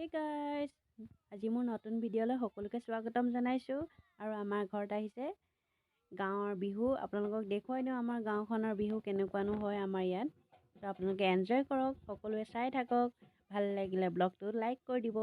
Hey guys, আজি মোৰ নতুন ভিডিঅ'লৈ সকলোকে স্বাগতম জনাইছোঁ। আৰু আমাৰ ঘৰত আহিছে গাঁৱৰ বিহু। আপোনালোকক দেখুৱাই দিওঁ আমাৰ গাঁওখনৰ বিহু কেনেকুৱানো হয় আমাৰ ইয়াত। তো আপোনালোকে এনজয় কৰক, সকলোৱে চাই থাকক। ভাল লাগিলে ব্লগটো লাইক কৰি দিব।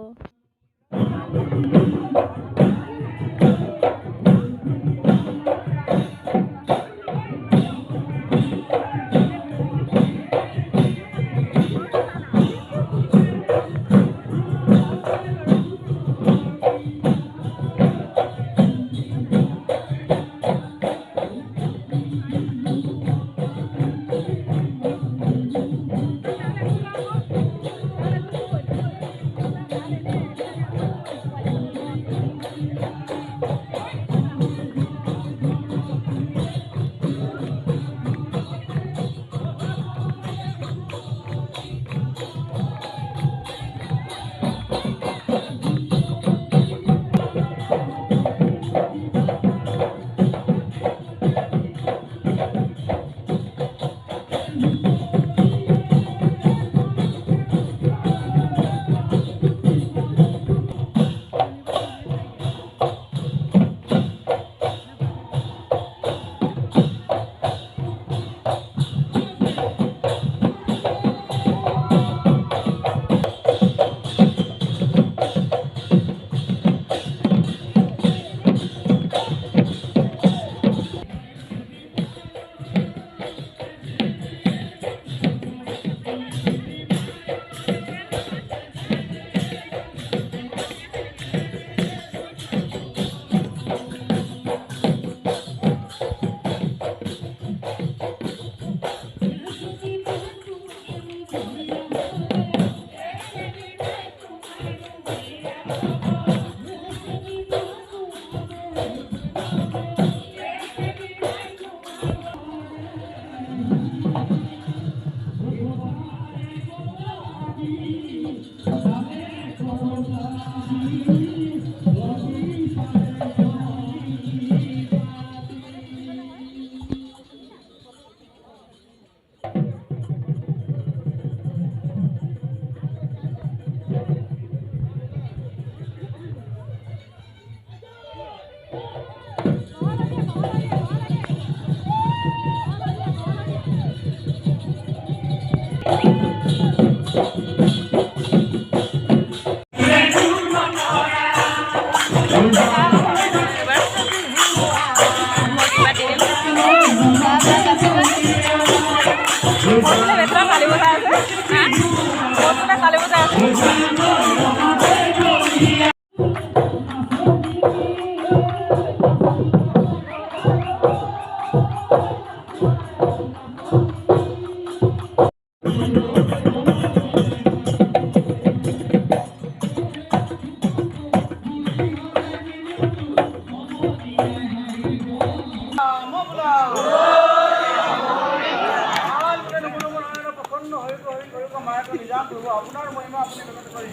আপোনাৰ মহিমা আপুনি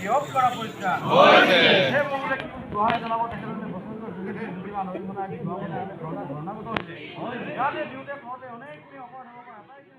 দিয়ক কৰা পৰীক্ষা সেই মহিলা কি গুৱাহাটী জনাব তেখেতলোকে বছৰটোৰ যোগেদি মানুহ ধৰ্ণাগত হৈছে ইয়াতে দিওঁতে কওঁতে অনেকখিনি অপৰাধ হ'ব পাৰে।